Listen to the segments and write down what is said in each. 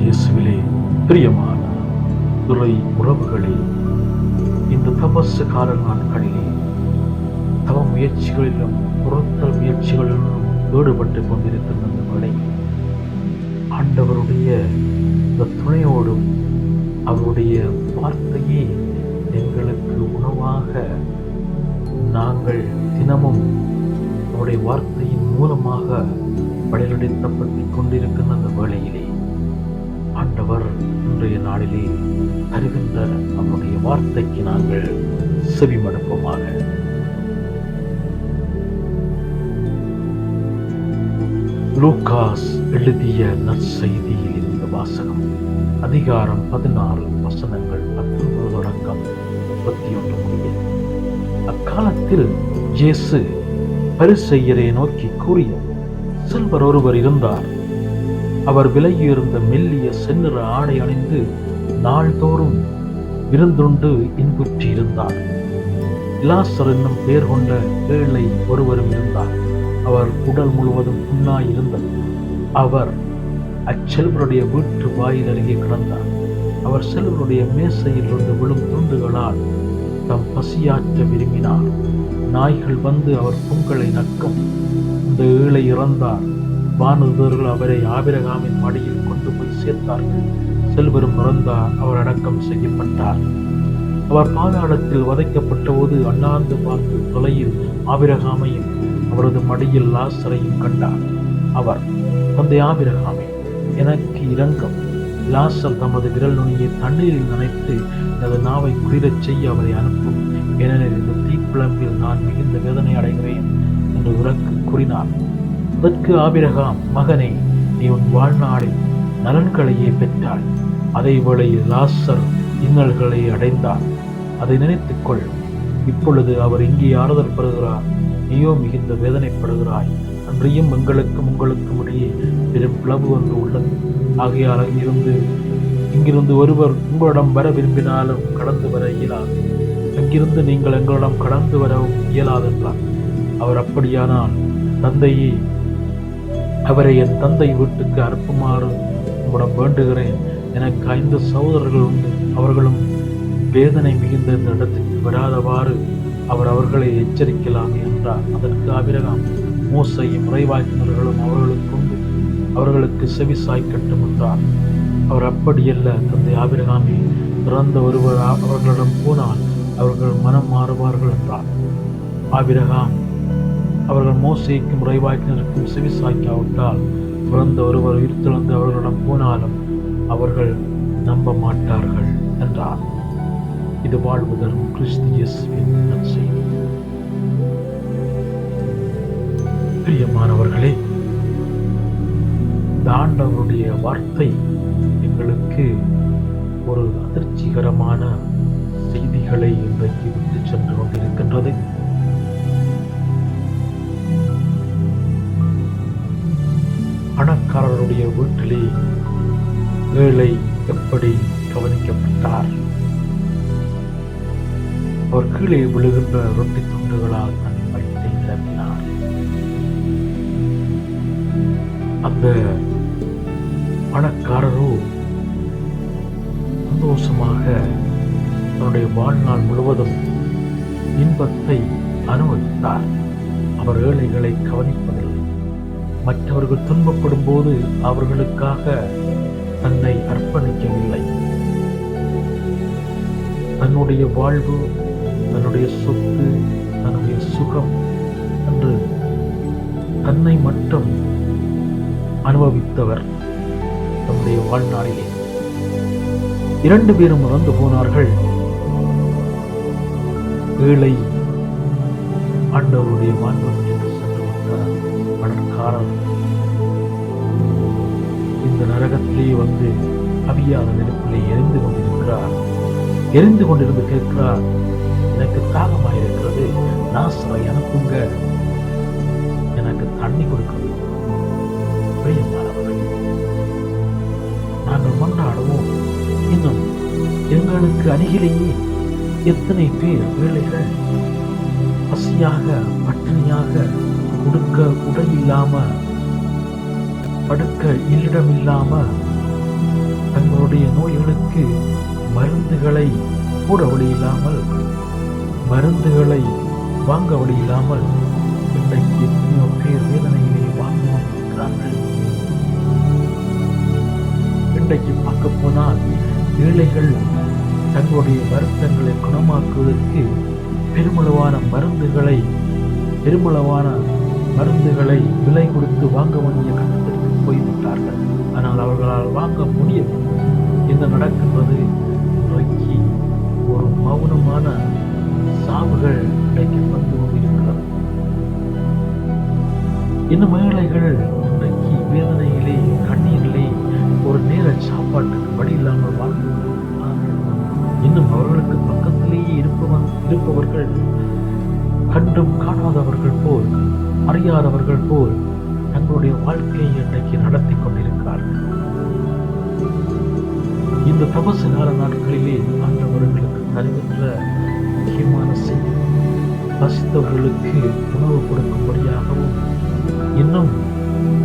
இயேசுவிலே பிரியமான துறை உறவுகளே, இந்த தபசு கால நாட்களிலே தவ முயற்சிகளிலும் பொருத்தல் முயற்சிகளிலும் ஈடுபட்டு கொண்டிருக்கின்ற இந்த வேளை ஆண்டவருடைய இந்த துணையோடும் அவருடைய வார்த்தையே எங்களுக்கு உணவாக நாங்கள் தினமும் அவருடைய வார்த்தையின் மூலமாக வழிநடத்தப்பட்டு கொண்டிருக்கின்ற அந்த வேளையிலே ஆண்டவர் இன்றைய நாளிலே தருகின்ற அவருடைய வார்த்தைக்கு நாங்கள் செவிமடுப்போமாக. லூகாஸ் எழுதிய நற்செய்தியில் இருந்த வாசகம், அதிகாரம் 16, வசனங்கள் 19 தொடக்கம் 31 முடிய. அக்காலத்தில் இயேசு பரிசேயரை நோக்கி கூறிய, செல்வர் ஒருவர் இருந்தார். அவர் விலையுயர்ந்த மெல்லிய செந்நிற ஆடை அணிந்து நாள்தோறும் விருந்துண்டு இன்புற்றி இருந்தார். லாசர் என்னும் பெயர் கொண்ட ஏழை ஒருவரும் இருந்தார். அவர் உடல் முழுவதும் புண்ணாய் இருந்தது. அவர் அச்செல்வருடைய வீட்டு வாயில் அருகே கிடந்தார். அவர் செல்வருடைய மேசையில் இருந்து விழும் துண்டுகளால் தம் பசியாற்ற விரும்பினார். நாய்கள் வந்து அவர் பொங்கலை நக்கும். இந்த ஏழை இறந்தார். வானதூதர்கள் அவரை ஆபிரகாமின் மடியில் கொண்டு போய் சேர்த்தார்கள். செல்வரும் இறந்தார். அவர் அடக்கம் செய்யப்பட்டார். அவர் பாதாளத்தில் வதைக்கப்பட்ட போது அண்ணாந்து பார்த்து தொலையில் ஆபிரகாமையும் அவரது மடியில் லாசரையும் கண்டார். அவர், தந்தை ஆபிரகாமே, எனக்கு இரங்கும். லாசர் தமது விரல் நுனியை தண்ணீரில் நனைத்து எனது நாவை குளிரச் செய்ய அவரை அனுப்பும். ஏனெனில் இந்த தீப்பிழம்பில் நான் மிகுந்த வேதனை அடைகிறேன் என்று உரக்கு கூறினார். அதற்கு ஆபிரகாம், மகனே, நீ உன் வாழ்நாளில் நலன்களையே பெற்றாள். அதே வேளையில் லாசர் இன்னல்களை அடைந்தார். அதை நினைத்துக்கொள். இப்பொழுது அவர் இங்கே ஆறுதல் பெறுகிறார், நீயோ மிகுந்த வேதனைப்படுகிறாய். அன்றையும் எங்களுக்கும் உங்களுக்கும் இடையே பெரும் பிளவு ஒன்று உள்ளது. ஆகையால் இங்கிருந்து ஒருவர் உங்களிடம் வர விரும்பினாலும் கடந்து வர இயலாது. அங்கிருந்து நீங்கள் எங்களிடம் கடந்து வரவும் இயலாதென்றார். அவர், அப்படியானால் தந்தையே, அவரை என் தந்தை வீட்டுக்கு அனுப்புமாறு உங்களிடம் வேண்டுகிறேன். எனக்கு 5 சகோதரர்கள் உண்டு. அவர்களும் வேதனை மிகுந்த இந்த இடத்துக்கு வராதவாறு அவர்களை எச்சரிக்கலாமே என்றார். அதற்கு ஆபிரகாம், மோசையும் இறைவாக்கினர்களும் அவர்களுக்கு உண்டு, அவர்களுக்கு செவி சாய்க்கட்டும் என்றார். அவர், அப்படியல்ல தந்தை ஆபிரகாமே, பிறந்த ஒருவர் அவர்களிடம் போனால் அவர்கள் மனம் மாறுவார்கள் என்றார். ஆபிரகாம், அவர்கள் மோசைக்கும் இறைவாக்கினருக்கும் செவி சாய்க்காவிட்டால் பிறந்த ஒருவர் உயிர்த்தெழுந்து அவர்களிடம் போனாலும் அவர்கள் நம்ப மாட்டார்கள் என்றார். இது வாழ்வு தரும் கிறிஸ்து இயேசுவின் நற்செய்தி. பிரியமானவர்களே, இந்த ஆண்டவருடைய வார்த்தை எங்களுக்கு ஒரு அதிர்ச்சிகரமான செய்திகளை இன்றைக்கு விட்டு சென்று கொண்டிருக்கின்றது. பணக்காரருடைய வீட்டிலே ஏழை எப்படி கவனிக்கப்பட்டார்? அவர் கீழே விழுகின்ற ரொட்டி துண்டுகளால் தன் வயிற்றை நிரப்பினார். அந்த பணக்காரரோ சந்தோஷமாக தன்னுடைய வாழ்நாள் முழுவதும் இன்பத்தை அனுபவித்தார். அவர் ஏழைகளை கவனிப்பதில்லை. மற்றவர்கள் துன்பப்படும் போது அவர்களுக்காக தன்னை அர்ப்பணிக்கவில்லை. தன்னுடைய வாழ்வு, தன்னுடைய சொத்து, தன்னுடைய சுகம் என்று தன்னை மட்டும் அனுபவித்தவர் தன்னுடைய வாழ்நாளிலே. 2 பேரும் இறந்து போனார்கள். ஏழை ஆண்டவருடைய வாழ்வுக்கு சென்று விட்டார். பணக்காரர் இந்த நரகத்திலே வந்து அவியாத நெருப்பிலே எரிந்து கொண்டிருக்கிறார். எரிந்து கொண்டிருந்து கேட்கிறார், எனக்கு தாகமாயிருக்கிறது, லாசரை அனுப்புங்க, எனக்கு தண்ணி கொடுக்கிறது. பிரியமானவர்களே, நாங்கள் மன்றாடுவோம். இன்னும் எங்களுக்கு அருகிலேயே எத்தனை பேர் ஏழைகள் பசியாக, பட்டினியாக, உடுக்க உடை இல்லாம, படுக்க இல்லிடம் இல்லாம தங்களுடைய நோய்களுக்கு மருந்துகளை போட வழி இல்லாமல், மருந்துகளை வாங்க வழி இல்லாமல் இன்றைக்கு எத்தனையோ பேர் வேதனையிலே வாழ்ந்து கொண்டிருக்கிறார்கள். இன்றைக்கு பார்க்க போனால் ஏழைகள் தங்களுடைய வருத்தங்களை குணமாக்குவதற்கு பெருமளவான மருந்துகளை விலை கொடுத்து வாங்க வேண்டிய கட்டத்திற்கு போய்விட்டார்கள். ஆனால் அவர்களால் வாங்க முடியவில்லை. என்ன நடக்கின்றது? இன்றைக்கு ஒரு மௌனமான சாவுகள் இன்றைக்கு வந்து கொண்டிருக்கிறது. இன்னும் ஏழைகள் இன்றைக்கு வேதனையிலே, கண்ணீரிலே ஒரு நேர சாப்பாட்டுக்கு வழி இல்லாமல் வாழ்ந்து இன்னும் அவர்களுக்கு பக்கத்திலேயே இருப்பவர்கள் கண்டும் காணாதவர்கள் போல், அறியாதவர்கள் போல் தங்களுடைய வாழ்க்கையை இன்றைக்கு நடத்தி கொண்டிருக்கிறார்கள். இந்த தபசு கால நாட்களிலே ஆண்டவர்களுக்கு தருகின்ற முக்கியமான செய்தி, பசித்தவர்களுக்கு உணவு கொடுக்கும்படியாகவும், இன்னும்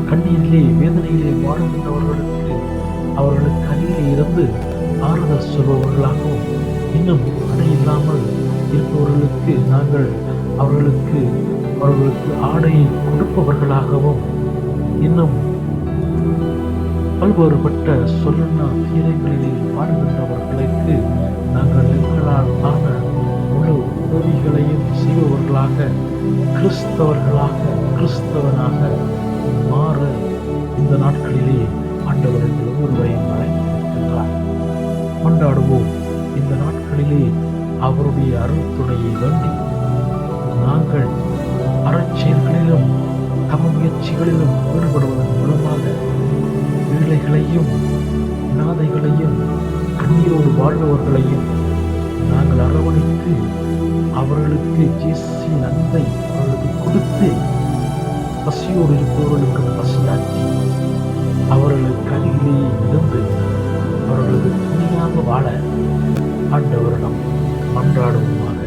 கண்ணீரிலே வேதனையிலே வாடுகின்றவர்களுக்கு அவர்களுக்கு அருகிலே இருந்து ஆறுதல் சொல்பவர்களாகவும், இன்னும் அடை இல்லாமல் இருப்பவர்களுக்கு நாங்கள் அவர்களுக்கு ஆடையை கொடுப்பவர்களாகவும், இன்னும் பல்வேறுபட்ட சொல்லுண்ணா தீரங்களிலே வாடுகின்றவர்களுக்கு நாங்கள் எங்களால் ஆன முழு உதவிகளையும் செய்பவர்களாக, கிறிஸ்தவனாக மாற இந்த நாட்களிலே ஆண்டவர்கள் ஒவ்வொருவரையும் அழைத்திருக்கின்றார். கொண்டாடுவோம். இந்த நாட்களிலே அவருடைய அருள் துணையை வேண்டி நாங்கள் அறச்செயல்களிலும் தம முயற்சிகளிலும் ஈடுபடுவதன் மூலமாக ஏழைகளையும் அநாதைகளையும் கண்ணீரோடு வாழ்பவர்களையும் நாங்கள் அரவணைத்து அவர்களுக்கு இயேசுவின் அன்பை அவர்களுக்கு கொடுத்து, பசியோடு இருப்பவர்களுக்கு பசியாக்கி அவர்களுக்கு அருகிலேயே இருந்து அவர்களுக்கு துணையாக வாழ ஆண்டவரிடம் மன்றாடுவோமாக.